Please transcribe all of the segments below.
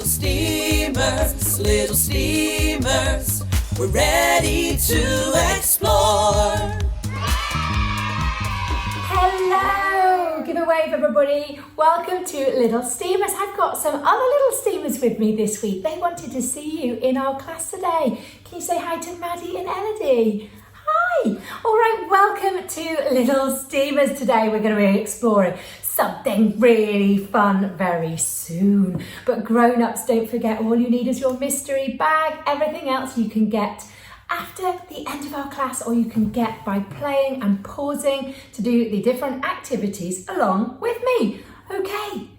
little steamers, we're ready to explore. Hello! Give a wave, everybody. Welcome to Little Steamers. I've got some other little steamers with me this week. They wanted to see you in our class today. Can you say hi to Maddie and Elodie? Hi! All right, welcome to Little Steamers. Today we're going to be exploring something really fun very soon. But grown-ups, don't forget, all you need is your mystery bag. Everything else you can get after the end of our class, or you can get by playing and pausing to do the different activities along with me. Okay,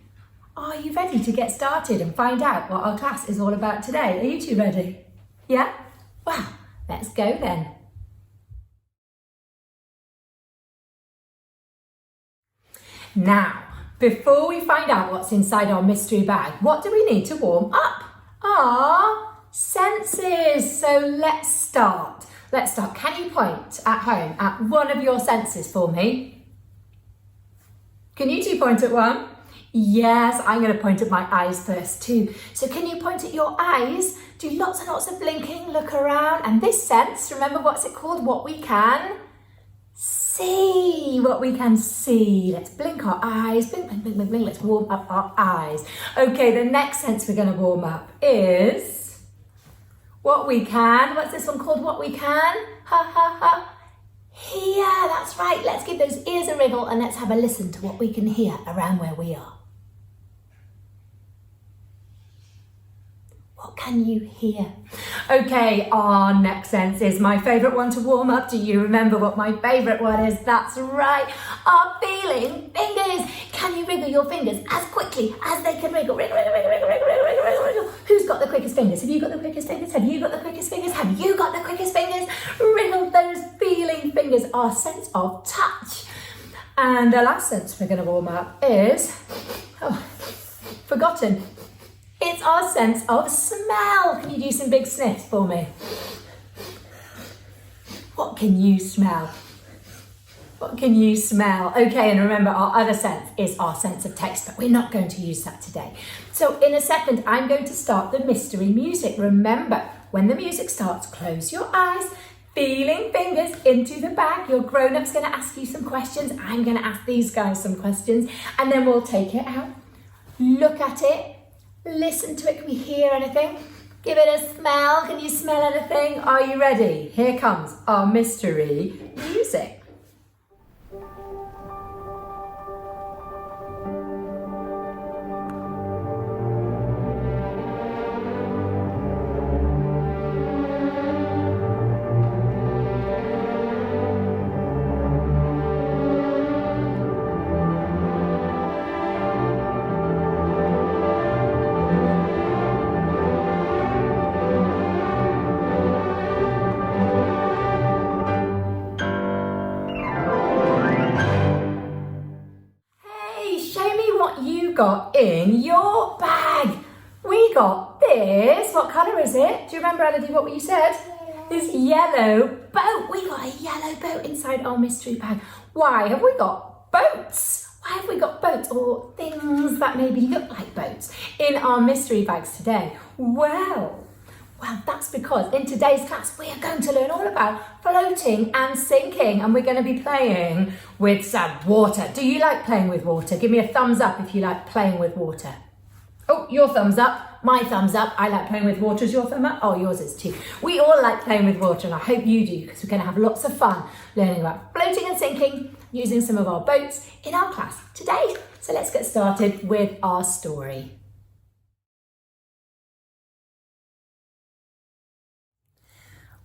are you ready to get started and find out what our class is all about today? Are you two ready? Yeah? Well, let's go then. Now, before we find out what's inside our mystery bag, what do we need to warm up? Our senses. So let's start. Can you point at home at one of your senses for me? Can you two point at one? Yes, I'm going to point at my eyes first too. So can you point at your eyes? Do lots and lots of blinking, look around. And this sense, remember what's it called? What we can see, what we can see. Let's blink our eyes, blink, blink, blink, blink, blink. Let's warm up our eyes. Okay, the next sense we're going to warm up is what we can. What's this one called? What we can? Ha, ha, ha. Hear, that's right. Let's give those ears a wriggle and let's have a listen to what we can hear around where we are. What can you hear? Okay, our next sense is my favourite one to warm up. Do you remember what my favourite one is? That's right, our feeling fingers. Can you wriggle your fingers as quickly as they can wriggle? Wriggle, wriggle, wriggle, wriggle, wriggle, wriggle, wriggle, wriggle. Who's got the quickest fingers? Have you got the quickest fingers? Have you got the quickest fingers? Have you got the quickest fingers? Wriggle those feeling fingers, our sense of touch. And the last sense we're going to warm up is, forgotten. It's our sense of smell. Can you do some big sniffs for me? What can you smell? What can you smell? Okay, and remember our other sense is our sense of taste, but we're not going to use that today. So in a second, I'm going to start the mystery music. Remember, when the music starts, close your eyes, feeling fingers into the bag. Your grown-up's going to ask you some questions. I'm going to ask these guys some questions, and then we'll take it out, look at it, listen to it. Can we hear anything? Give it a smell. Can you smell anything? Are you ready? Here comes our mystery music. Got in your bag. We got this. What colour is it? Do you remember, Elodie, what you said? This yellow boat. We got a yellow boat inside our mystery bag. Why have we got boats? Why have we got boats or things that maybe look like boats in our mystery bags today? Well, that's because in today's class, we are going to learn all about floating and sinking, and we're going to be playing with some water. Do you like playing with water? Give me a thumbs up if you like playing with water. Oh, your thumbs up, my thumbs up. I like playing with water. Is your thumb up? Oh, yours is too. We all like playing with water, and I hope you do, because we're going to have lots of fun learning about floating and sinking using some of our boats in our class today. So let's get started with our story.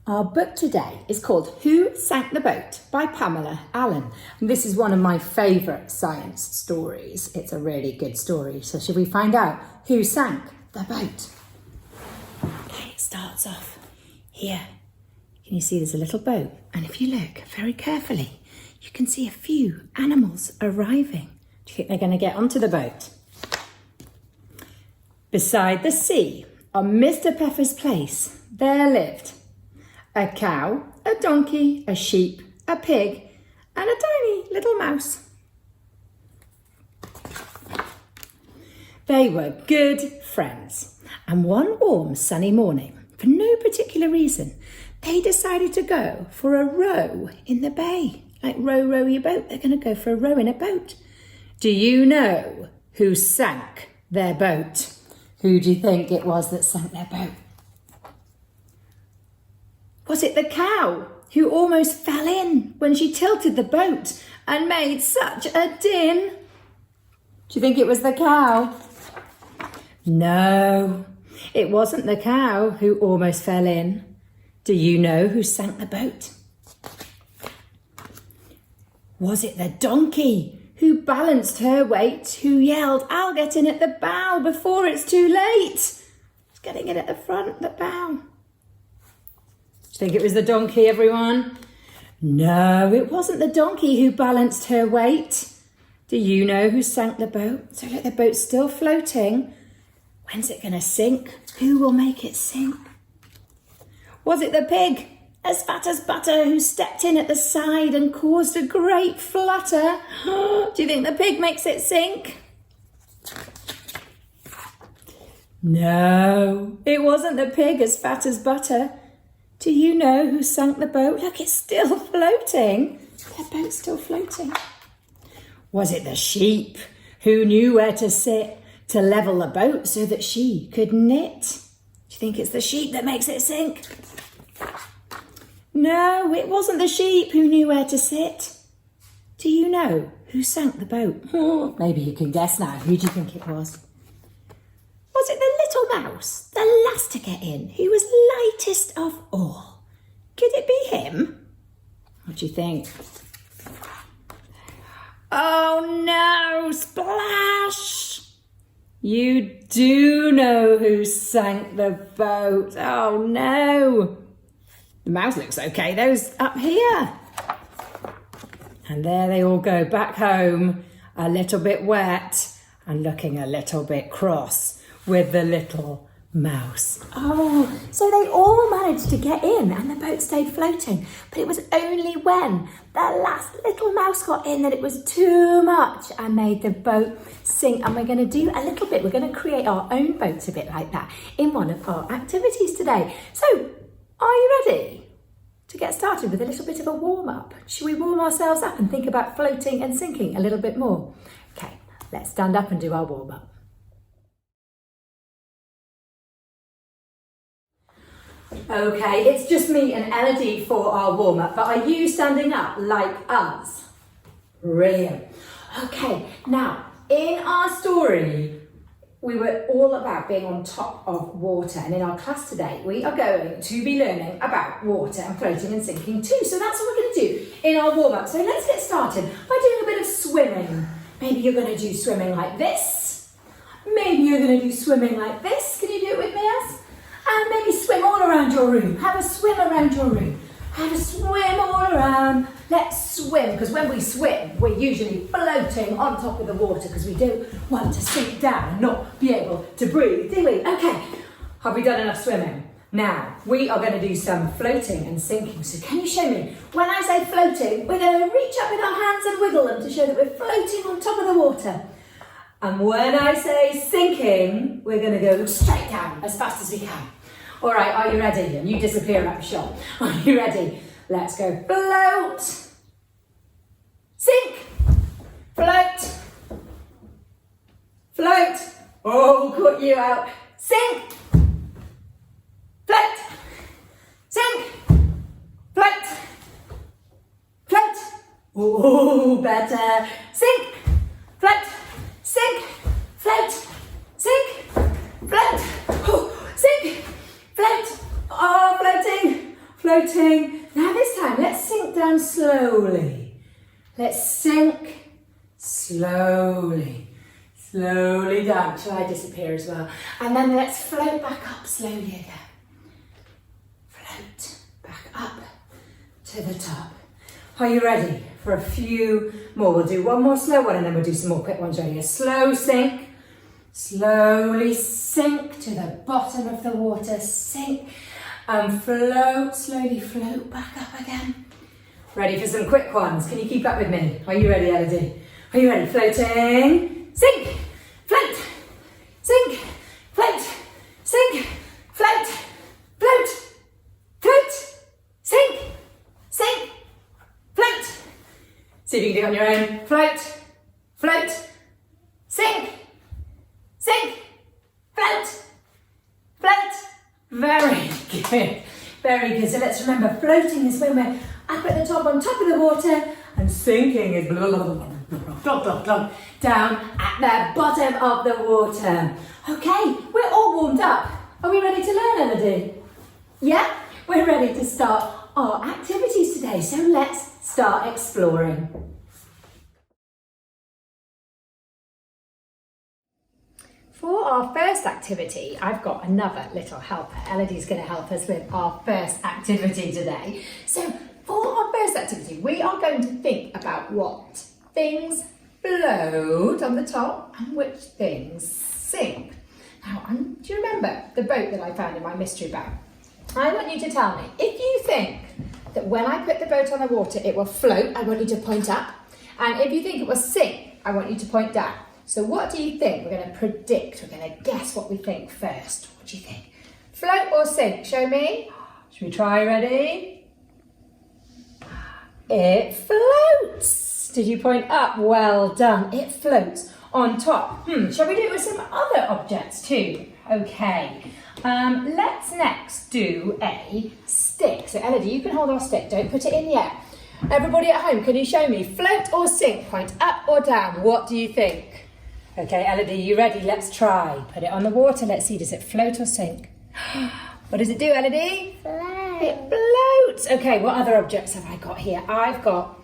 Our book today is called Who Sank the Boat by Pamela Allen. And this is one of my favourite science stories. It's a really good story. So should we find out who sank the boat? Okay, it starts off here. Can you see there's a little boat? And if you look very carefully, you can see a few animals arriving. Do you think they're going to get onto the boat? Beside the sea, on Mr. Pepper's place, there lived a cow, a donkey, a sheep, a pig, and a tiny little mouse. They were good friends, And one warm sunny morning, for no particular reason, they decided to go for a row in the bay. Like row your boat. They're going to go for a row in a boat. Do you know who sank their boat? Who do you think it was that sank their boat? Was it the cow who almost fell in when she tilted the boat and made such a din? Do you think it was the cow? No, it wasn't the cow who almost fell in. Do you know who sank the boat? Was it the donkey who balanced her weight, who yelled, "I'll get in at the bow before it's too late"? It's getting in at the front, the bow. Do you think it was the donkey, everyone? No, it wasn't the donkey who balanced her weight. Do you know who sank the boat? So look, the boat's still floating. When's it going to sink? Who will make it sink? Was it the pig, as fat as butter, who stepped in at the side and caused a great flutter? Do you think the pig makes it sink? No, it wasn't the pig as fat as butter. Do you know who sank the boat? Look, it's still floating. The boat's still floating. Was it the sheep who knew where to sit to level the boat so that she could knit? Do you think it's the sheep that makes it sink? No, it wasn't the sheep who knew where to sit. Do you know who sank the boat? Maybe you can guess now. Who do you think it was? Was it the little mouse, the last to get in, who was lightest of all? Could it be him? What do you think? Oh no, splash! You do know who sank the boat. Oh no. The mouse looks okay, those up here. And there they all go back home, a little bit wet and looking a little bit cross with the little mouse. Oh, so they all managed to get in and the boat stayed floating. But it was only when the last little mouse got in that it was too much and made the boat sink. And we're going to do a little bit. We're going to create our own boat a bit like that in one of our activities today. So, are you ready to get started with a little bit of a warm-up? Should we warm ourselves up and think about floating and sinking a little bit more? Okay, let's stand up and do our warm-up. Okay, it's just me and Elodie for our warm-up, but are you standing up like us? Brilliant. Okay, now, in our story, we were all about being on top of water, and in our class today, we are going to be learning about water and floating and sinking too. So that's what we're going to do in our warm-up. So let's get started by doing a bit of swimming. Maybe you're going to do swimming like this. Maybe you're going to do swimming like this. Can you do it with me, us? And maybe swim all around your room. Have a swim around your room. Have a swim all around. Let's swim, because when we swim, we're usually floating on top of the water because we don't want to sink down and not be able to breathe, do we? Okay, have we done enough swimming? Now, we are going to do some floating and sinking. So can you show me? When I say floating, we're going to reach up with our hands and wiggle them to show that we're floating on top of the water. And when I say sinking, we're going to go straight down as fast as we can. All right, are you ready? And you disappear out of shot. Are you ready? Let's go. Float. Sink. Float. Float. Oh, caught you out. Sink. Float. Sink. Float. Float. Oh, better. Sink. Float. Sink. Float. Sink. Float. Oh, sink. Float. Oh, floating. Floating. Now this time, let's sink down slowly. Let's sink slowly. Slowly down. Shall I disappear as well? And then let's float back up slowly again. Float back up to the top. Are you ready for a few more? We'll do one more slow one and then we'll do some more quick ones. Ready? A slow sink. Slowly sink to the bottom of the water. Sink and float. Slowly float back up again. Ready for some quick ones? Can you keep up with me? Are you ready, Elodie? Are you ready? Floating. Sink. Float. Sink. Float. Sink. See if you can do it on your own. Float, float, sink, sink, float, float. Very good, very good. So let's remember, floating is when we're up at the top, on top of the water, and sinking is blah, blah, blah, blah, blah, blah, blah, down at the bottom of the water. Okay, we're all warmed up. Are we ready to learn, Elodie? Yeah, we're ready to start our activities today. So let's start exploring. For our first activity, I've got another little helper. Elodie's going to help us with our first activity today. So for our first activity, we are going to think about what things float on the top and which things sink. Now, do you remember the boat that I found in my mystery bag? I want you to tell me, if you think that when I put the boat on the water, it will float, I want you to point up. And if you think it will sink, I want you to point down. So what do you think? We're going to predict, we're going to guess what we think first. What do you think? Float or sink? Show me. Should we try? Ready? It floats. Did you point up? Well done. It floats on top. Shall we do it with some other objects too? Okay. Let's next do a stick. So Elodie, you can hold our stick. Don't put it in the air. Everybody at home, can you show me? Float or sink? Point up or down? What do you think? Okay, Elodie, you ready? Let's try. Put it on the water. Let's see. Does it float or sink? What does it do, Elodie? Float. It floats. Okay, what other objects have I got here? I've got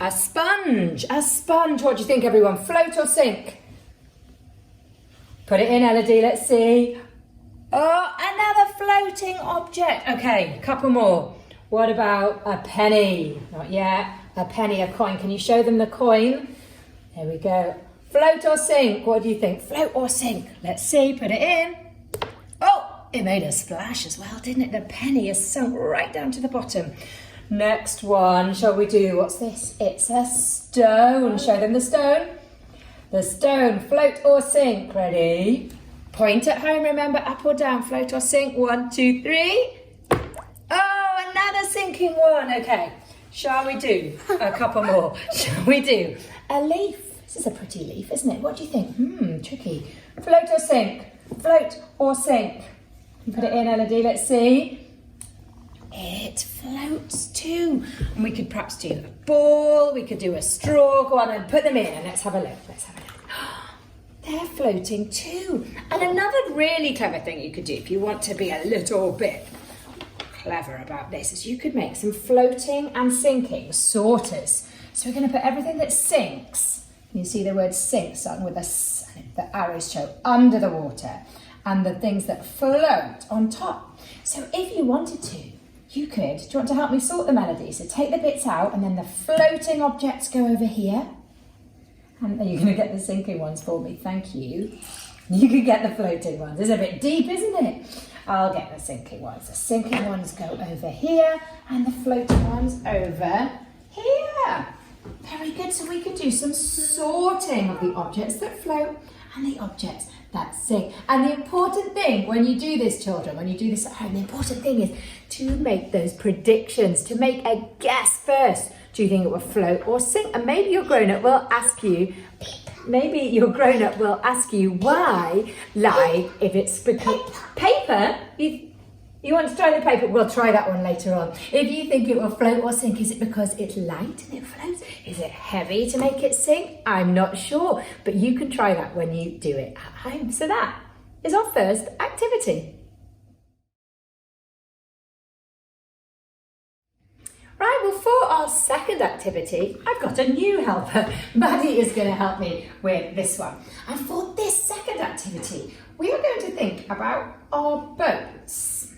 a sponge. A sponge. What do you think, everyone? Float or sink? Put it in, Elodie. Let's see. Oh, another floating object. Okay, a couple more. What about a penny? Not yet. A penny, a coin. Can you show them the coin? There we go. Float or sink? What do you think? Float or sink? Let's see. Put it in. Oh, it made a splash as well, didn't it? The penny is sunk right down to the bottom. Next one, shall we do? What's this? It's a stone. Show them the stone. The stone. Float or sink? Ready? Point at home, remember, up or down, float or sink. 1, 2, 3. Oh, another sinking one. Okay, shall we do a couple more? Shall we do a leaf? This is a pretty leaf, isn't it? What do you think? Tricky. Float or sink? Float or sink? You put it in, Elodie, let's see. It floats too. And we could perhaps do a ball, we could do a straw. Go on and put them in and let's have a look. Let's have a look. They're floating too. And another really clever thing you could do if you want to be a little bit clever about this is you could make some floating and sinking sorters. So we're going to put everything that sinks. You see the word sink starting with a S, and the arrows show under the water, and the things that float on top. So if you wanted to, you could. Do you want to help me sort the melody? So take the bits out and then the floating objects go over here. And are you going to get the sinking ones for me? Thank you. You could get the floating ones. It's a bit deep, isn't it? I'll get the sinking ones. The sinking ones go over here and the floating ones over here. Very good. So we could do some sorting of the objects that float and the objects that sink. And the important thing when you do this, children, when you do this at home, the important thing is to make those predictions, to make a guess first. Do you think it will float or sink? And maybe your grown-up will ask you, why, like if it's paper. You want to try the paper? We'll try that one later on. If you think it will float or sink, is it because it's light and it floats? Is it heavy to make it sink? I'm not sure, but you can try that when you do it at home. So that is our first activity. Right, well, for our second activity, I've got a new helper. Maddie is going to help me with this one. And for this second activity, we are going to think about our boats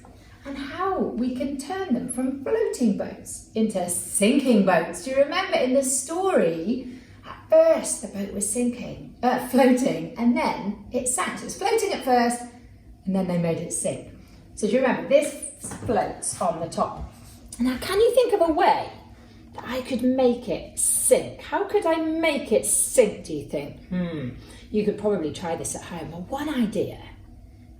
and how we can turn them from floating boats into sinking boats. Do you remember in the story, at first the boat was floating, and then it sank. So it was floating at first, and then they made it sink. So do you remember, this floats on the top. Now, can you think of a way that I could make it sink? How could I make it sink, do you think? You could probably try this at home. Well, one idea,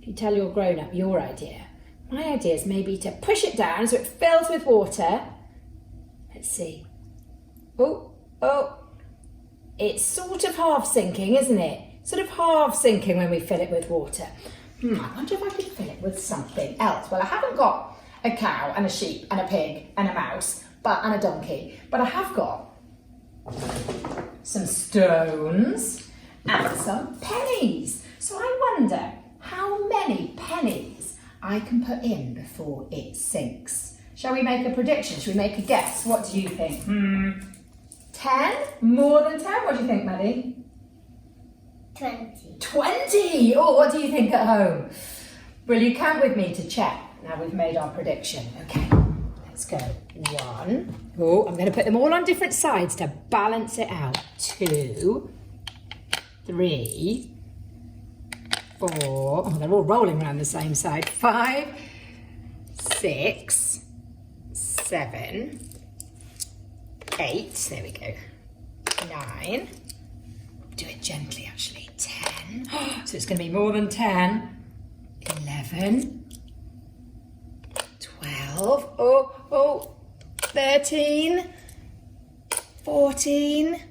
if you tell your grown-up your idea, my idea is maybe to push it down so it fills with water. Let's see. Oh, Oh, it's sort of half sinking, isn't it? Sort of half sinking when we fill it with water. I wonder if I could fill it with something else. Well, I haven't got a cow and a sheep and a pig and a mouse and a donkey, but I have got some stones and some pennies. So I wonder how many pennies I can put in before it sinks. Shall we make a prediction? Shall we make a guess? What do you think? 10? More than 10? What do you think, Maddie? 20. 20! Oh, what do you think at home? Will you count with me to check? Now we've made our prediction. Okay, let's go. 1. Oh, I'm going to put them all on different sides to balance it out. 2, 3, 4. Oh, they're all rolling around the same side. 5, 6, 7, 8. There we go. 9. Do it gently, actually. 10. So it's going to be more than 10. 11. 12. 13. 14.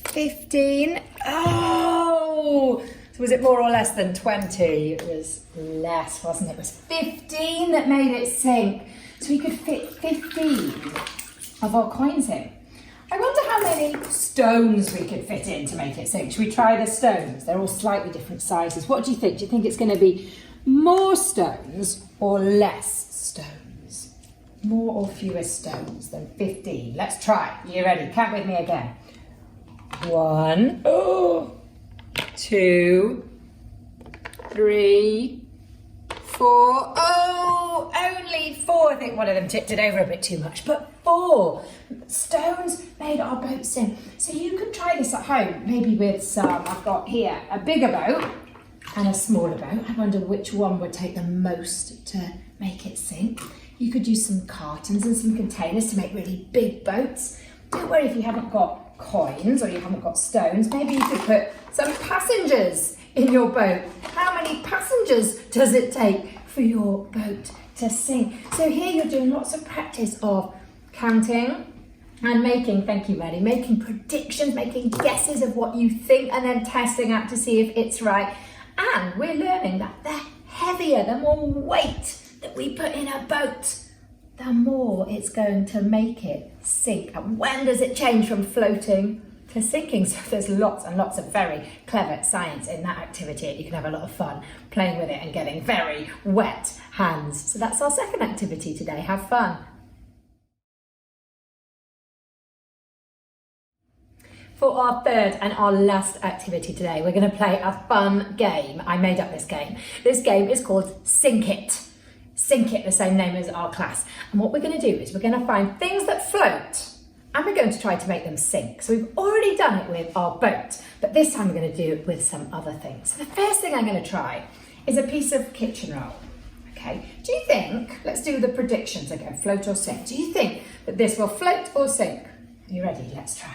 15. Oh! So was it more or less than 20? It was less, wasn't it? It was 15 that made it sink. So we could fit 15 of our coins in. I wonder how many stones we could fit in to make it sink. Should we try the stones? They're all slightly different sizes. What do you think? Do you think it's going to be more stones or less stones? More or fewer stones than 15? Let's try. You ready? Count with me again. 1, 2, 3, 4. Oh, only 4. I think one of them tipped it over a bit too much, but 4 stones made our boat sink. So you could try this at home, maybe with some. I've got here a bigger boat and a smaller boat. I wonder which one would take the most to make it sink. You could use some cartons and some containers to make really big boats. Don't worry if you haven't got coins or you haven't got stones. Maybe you could put some passengers in your boat. How many passengers does it take for your boat to sink? So here you're doing lots of practice of counting and making, thank you Maddie, making predictions, making guesses of what you think and then testing out to see if it's right. And we're learning that the heavier, the more weight that we put in a boat, the more it's going to make it sink. And when does it change from floating to sinking? So there's lots and lots of very clever science in that activity. You can have a lot of fun playing with it and getting very wet hands. So that's our second activity today. Have fun. For our third and our last activity today, we're going to play a fun game. I made up this game. This game is called Sink It. Sink It, the same name as our class. And what we're going to do is we're going to find things that float and we're going to try to make them sink. So we've already done it with our boat, but this time we're going to do it with some other things. So the first thing I'm going to try is a piece of kitchen roll. Okay, do you think, let's do the predictions again, float or sink. Do you think that this will float or sink? Are you ready? Let's try.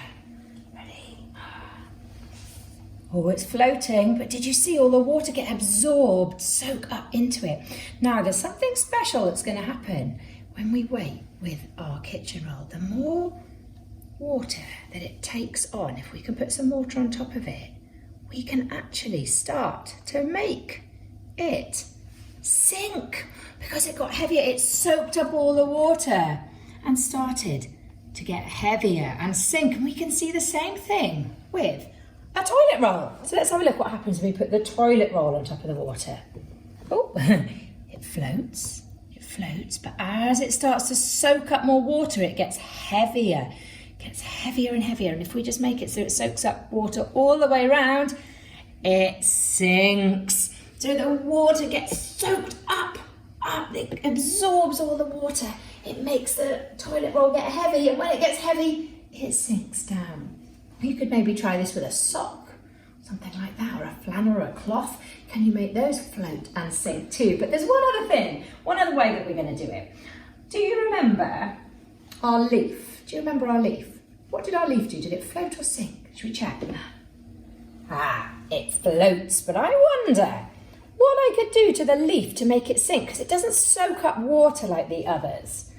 Oh, it's floating, but did you see all the water get absorbed, soak up into it? Now, there's something special that's going to happen when we wait with our kitchen roll. The more water that it takes on, if we can put some water on top of it, we can actually start to make it sink. Because it got heavier, it soaked up all the water and started to get heavier and sink. And we can see the same thing with a toilet roll. So let's have a look what happens when we put the toilet roll on top of the water. Oh, it floats, but as it starts to soak up more water, it gets heavier. It gets heavier and heavier. And if we just make it so it soaks up water all the way around, it sinks. So the water gets soaked up, it absorbs all the water. It makes the toilet roll get heavy, and when it gets heavy, it sinks down. You could maybe try this with a sock, something like that, or a flannel or a cloth. Can you make those float and sink too? But there's one other thing, one other way that we're going to do it. Do you remember our leaf? Do you remember our leaf? What did our leaf do? Did it float or sink? Should we check? It floats, but I wonder what I could do to the leaf to make it sink, because it doesn't soak up water like the others.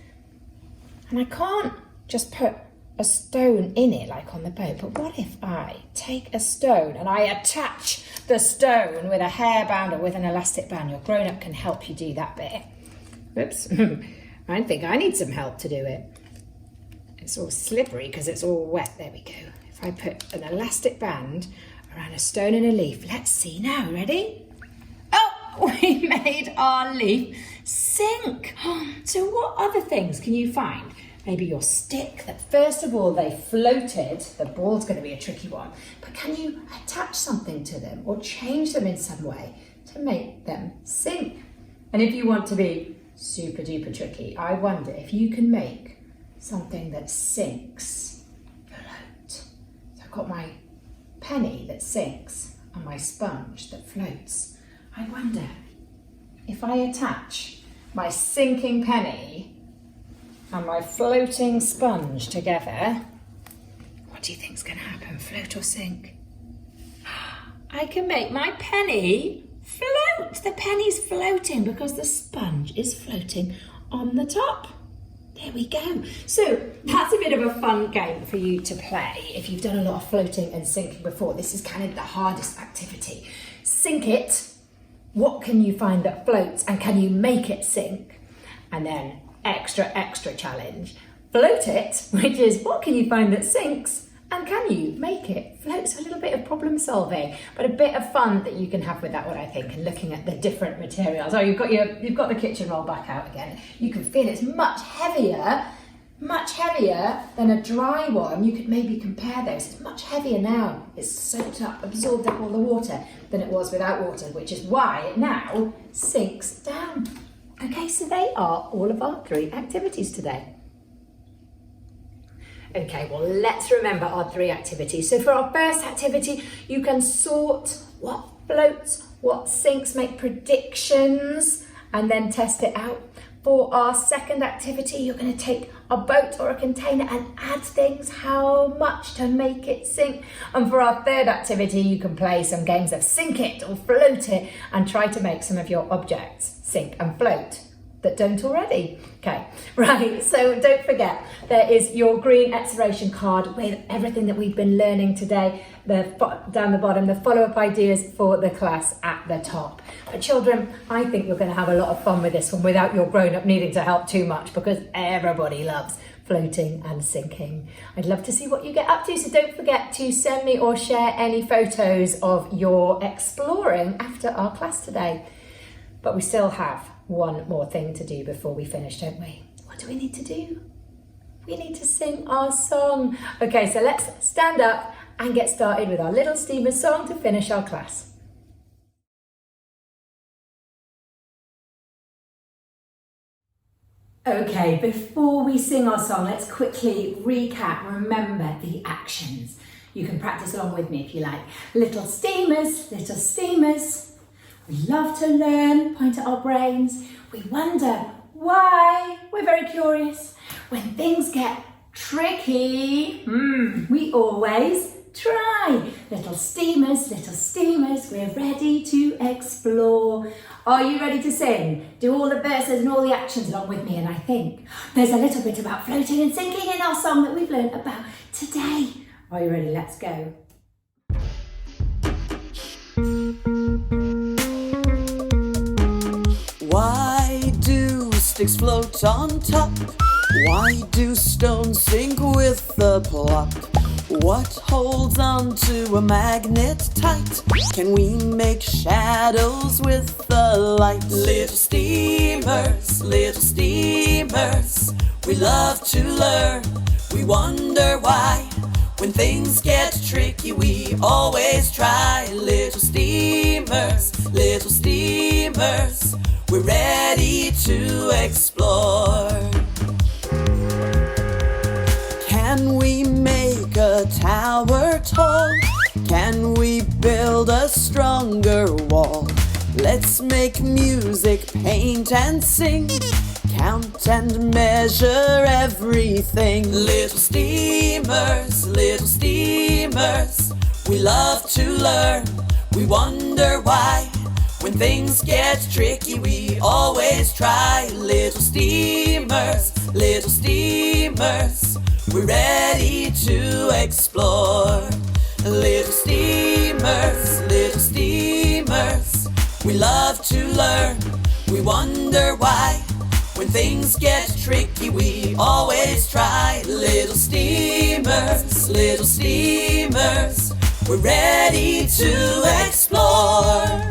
And I can't just put a stone in it like on the boat, but what if I take a stone and I attach the stone with a hairband or with an elastic band? Your grown-up can help you do that bit. Whoops, I think I need some help to do it. It's all slippery because it's all wet. There we go. If I put an elastic band around a stone and a leaf, let's see now, ready? Oh, we made our leaf sink. So what other things can you find? Maybe your stick, that first of all they floated. The ball's going to be a tricky one, but can you attach something to them or change them in some way to make them sink? And if you want to be super duper tricky, I wonder if you can make something that sinks float. So I've got my penny that sinks and my sponge that floats. I wonder if I attach my sinking penny and my floating sponge together, what do you think's going to happen? Float or sink? I can make my penny float. The penny's floating because the sponge is floating on the top. There we go. So that's a bit of a fun game for you to play. If you've done a lot of floating and sinking before, this is kind of the hardest activity. Sink it. What can you find that floats and can you make it sink? And then extra challenge. Float it, which is what can you find that sinks and can you make it float? So a little bit of problem solving, but a bit of fun that you can have with that one, I think, and looking at the different materials. Oh, you've got the kitchen roll back out again. You can feel it's much heavier than a dry one. You could maybe compare those. It's much heavier now. It's soaked up, absorbed up all the water than it was without water, which is why it now sinks down. Okay, so they are all of our 3 activities today. Okay, well, let's remember our 3 activities. So for our first activity, you can sort what floats, what sinks, make predictions, and then test it out. For our second activity, you're going to take a boat or a container and add things, how much to make it sink. And for our third activity, you can play some games of sink it or float it and try to make some of your objects sink and float that don't already. Okay, right, so don't forget, there is your green exploration card with everything that we've been learning today, down the bottom, the follow-up ideas for the class at the top. But children, I think you're going to have a lot of fun with this one without your grown-up needing to help too much, because everybody loves floating and sinking. I'd love to see what you get up to, so don't forget to send me or share any photos of your exploring after our class today. But we still have one more thing to do before we finish, don't we? What do we need to do? We need to sing our song. Okay, so let's stand up and get started with our Little Steamers song to finish our class. Okay, before we sing our song, let's quickly recap, remember the actions. You can practice along with me if you like. Little steamers, we love to learn, point at our brains. We wonder why, we're very curious. When things get tricky, we always try. Little steamers, we're ready to explore. Are you ready to sing? Do all the verses and all the actions along with me, and I think there's a little bit about floating and sinking in our song that we've learned about today. Are you ready? Let's go. Why do sticks float on top? Why do stones sink with the plop? What holds on to a magnet tight? Can we make shadows with the light? Little steamers, we love to learn. We wonder why. When things get tricky, we always try. Little steamers, we're ready to explore. Can we make a tower tall? Can we build a stronger wall? Let's make music, paint and sing, count and measure everything. Little steamers, we love to learn. We wonder why. When things get tricky, we always try. Little steamers, we're ready to explore. Little steamers, we love to learn. We wonder why, when things get tricky, we always try. Little steamers, we're ready to explore.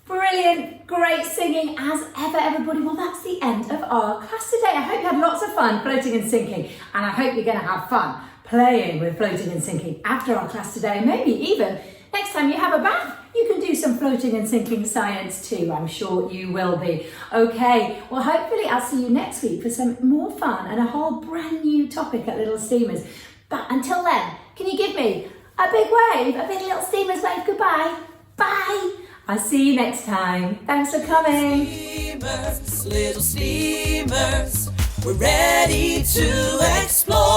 Brilliant, great singing as ever, everybody. Well, that's the end of our class today. I hope you had lots of fun floating and sinking, and I hope you're going to have fun playing with floating and sinking after our class today. And maybe even next time you have a bath, you can do some floating and sinking science too. I'm sure you will be. Okay, well, hopefully I'll see you next week for some more fun and a whole brand new topic at Little Steamers. But until then, can you give me a big wave, a big Little Steamers wave goodbye? Bye. I'll see you next time. Thanks for coming. Little steamers, we're ready to explore.